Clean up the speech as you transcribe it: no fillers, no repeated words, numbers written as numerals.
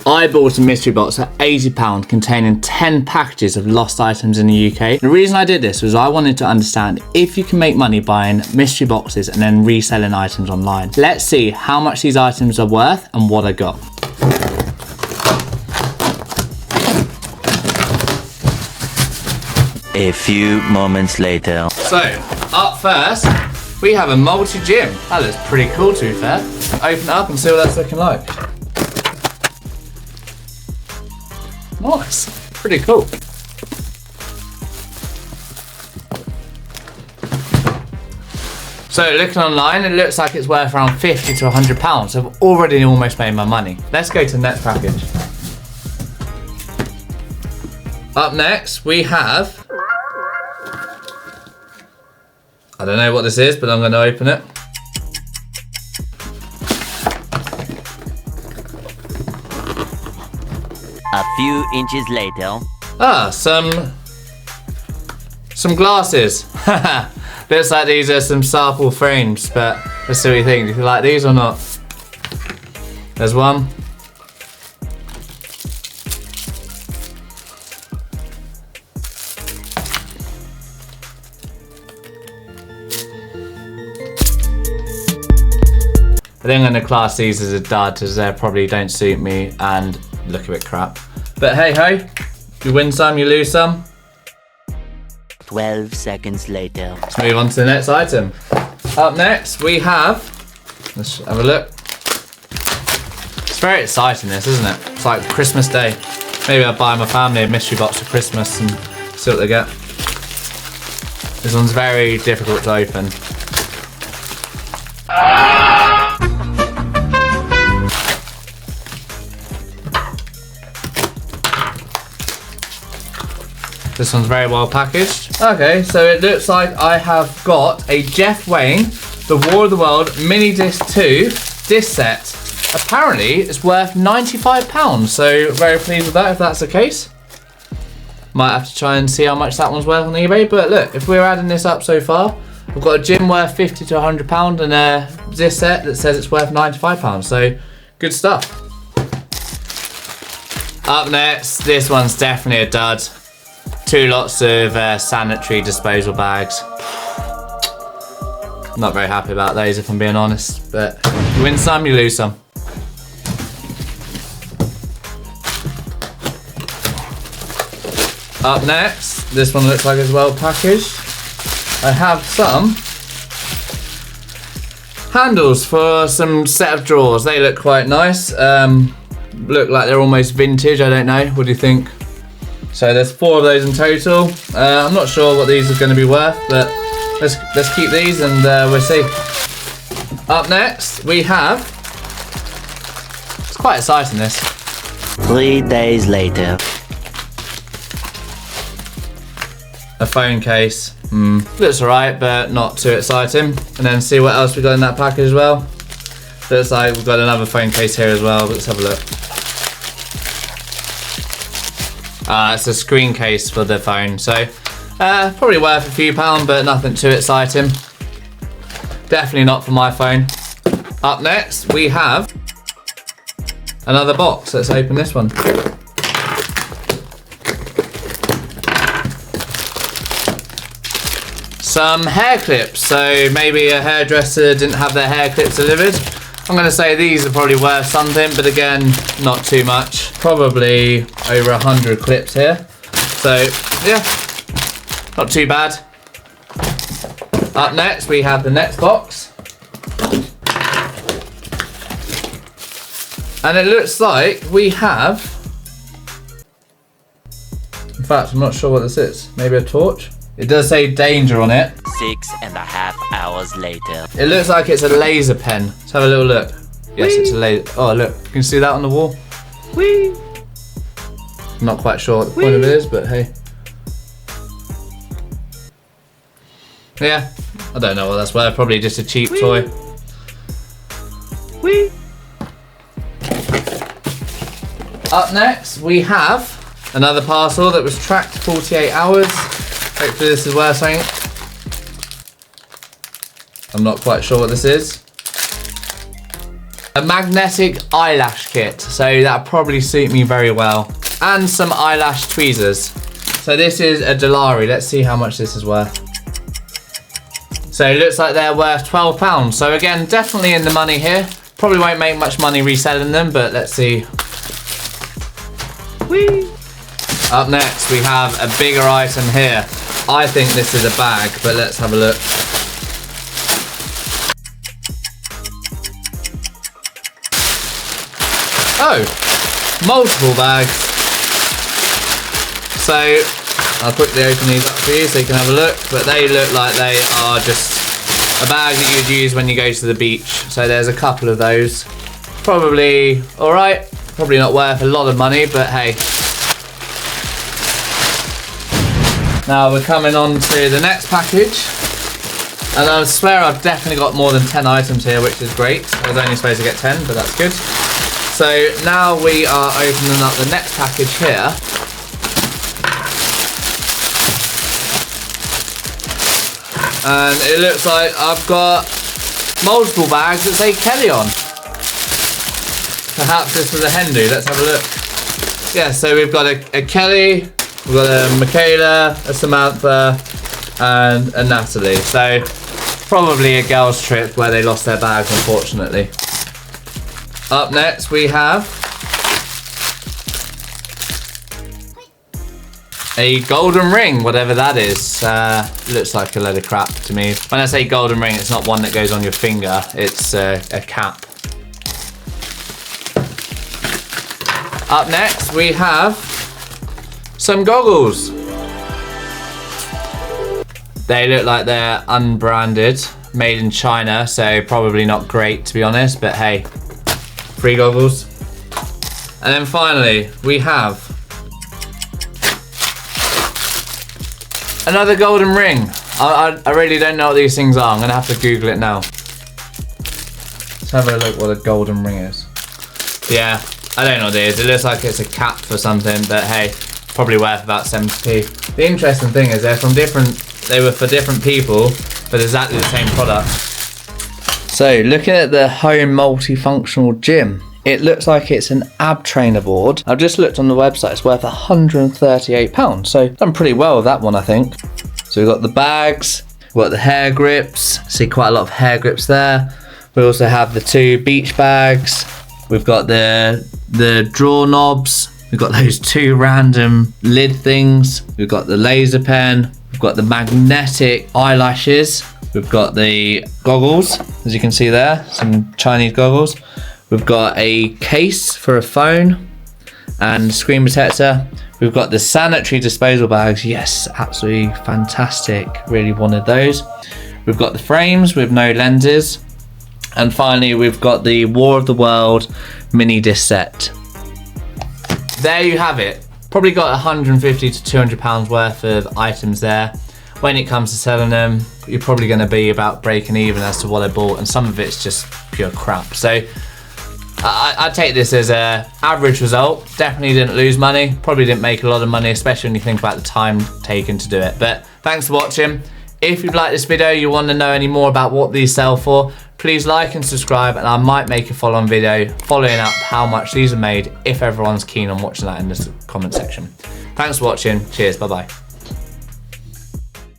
I bought a mystery box at £80 containing 10 packages of lost items in the UK. The reason I did this was I wanted to understand if you can make money buying mystery boxes and then reselling items online. Let's see how much these items are worth and what I got. A few moments later. So, up first, we have a multi-gym. That looks pretty cool, to be fair. Open it up and see what that's looking like. Nice, pretty cool. So looking online, it looks like it's worth around £50 to £100. So I've already almost made my money. Let's go to the next package. Up next, we have, I don't know what this is, but I'm going to open it. A few inches later. Ah, some glasses. Looks like these are some sample frames, but let's see what you think. Do you like these or not? There's one. I think I'm going to class these as a dud as they probably don't suit me and look a bit crap. But hey ho, you win some, you lose some. 12 seconds later. Let's move on to the next item. Up next we have, let's have a look. It's very exciting this, isn't it? It's like Christmas Day. Maybe I'll buy my family a mystery box for Christmas and see what they get. This one's very difficult to open. This one's very well packaged. Okay, so it looks like I have got a Jeff Wayne, The War of the World Mini Disc 2 disc set. Apparently, it's worth £95, so very pleased with that if that's the case. Might have to try and see how much that one's worth on eBay, but look, if we're adding this up so far, we've got a gym worth £50 to £100 and a disc set that says it's worth £95, so good stuff. Up next, this one's definitely a dud. 2 lots of sanitary disposal bags. Not very happy about those if I'm being honest, but you win some, you lose some. Up next, this one looks like it's well packaged. I have some handles for some set of drawers. They look quite nice. Look like they're almost vintage, I don't know. What do you think? So there's 4 of those in total. I'm not sure what these are going to be worth, but let's keep these and we'll see. Up next, we have, it's quite exciting this. 3 days later. A phone case. Looks alright, but not too exciting. And then see what else we got in that package as well. Looks like we've got another phone case here as well. Let's have a look. It's a screen case for the phone, so probably worth a few pounds, but nothing too exciting. Definitely not for my phone. Up next, we have another box. Let's open this one. Some hair clips. So maybe a hairdresser didn't have their hair clips delivered. I'm going to say these are probably worth something, but again, not too much. Probably over 100 clips here. So, yeah, not too bad. Up next, we have the next box. And it looks like we have, in fact, I'm not sure what this is. Maybe a torch? It does say danger on it. 6.5 hours later. It looks like it's a laser pen. Let's have a little look. Yes, it's a laser. Oh, look. You can see that on the wall. Whee! I'm not quite sure what the point of it is, but hey. Yeah, I don't know what that's worth. Probably just a cheap toy. Whee! Up next, we have another parcel that was tracked 48 hours. Hopefully this is worth something. I'm not quite sure what this is. A magnetic eyelash kit, so that'll probably suit me very well. And some eyelash tweezers. So this is a Dolari. Let's see how much this is worth. So it looks like they're worth £12. So again, definitely in the money here. Probably won't make much money reselling them, but let's see. Whee! Up next, we have a bigger item here. I think this is a bag, but let's have a look. Oh, multiple bags. So I'll quickly open these up for you so you can have a look, but they look like they are just a bag that you'd use when you go to the beach. So there's a couple of those. Probably all right, probably not worth a lot of money, but hey. Now we're coming on to the next package. And I swear I've definitely got more than 10 items here, which is great. I was only supposed to get 10, but that's good. So now we are opening up the next package here. And it looks like I've got multiple bags that say Kelly on. Perhaps this was a hen do. Let's have a look. Yeah, so we've got a Kelly, we've got a Michaela, a Samantha, and a Natalie. So probably a girls' trip where they lost their bags, unfortunately. Up next we have a golden ring, whatever that is. Looks like a load of crap to me. When I say golden ring, it's not one that goes on your finger. It's a cap. Up next, we have some goggles. They look like they're unbranded, made in China, so probably not great to be honest, but hey, free goggles. And then finally, we have another golden ring. I really don't know what these things are. I'm gonna have to Google it now. Let's have a look what a golden ring is. Yeah, I don't know what it is. It looks like it's a cap for something, but hey, probably worth about 70p. The interesting thing is they were for different people, but exactly the same product. So looking at the home multifunctional gym, it looks like it's an ab trainer board. I've just looked on the website, it's worth £138. So done pretty well with that one, I think. So we've got the bags, we've got the hair grips. See quite a lot of hair grips there. We also have the 2 beach bags. We've got the drawer knobs. We've got those 2 random lid things. We've got the laser pen. We've got the magnetic eyelashes. We've got the goggles, as you can see there, some Chinese goggles. We've got a case for a phone and screen protector. We've got the sanitary disposal bags. Yes, absolutely fantastic. Really wanted those. We've got the frames with no lenses. And finally, we've got the War of the World mini disc set. There you have it. Probably got £150 to £200 worth of items there. When it comes to selling them, you're probably going to be about breaking even as to what I bought, and some of it's just pure crap. So I take this as an average result. Definitely didn't lose money. Probably didn't make a lot of money, especially when you think about the time taken to do it. But thanks for watching. If you've liked this video, you want to know any more about what these sell for, please like and subscribe, and I might make a follow-on video following up how much these are made if everyone's keen on watching that in the comment section. Thanks for watching. Cheers. Bye-bye.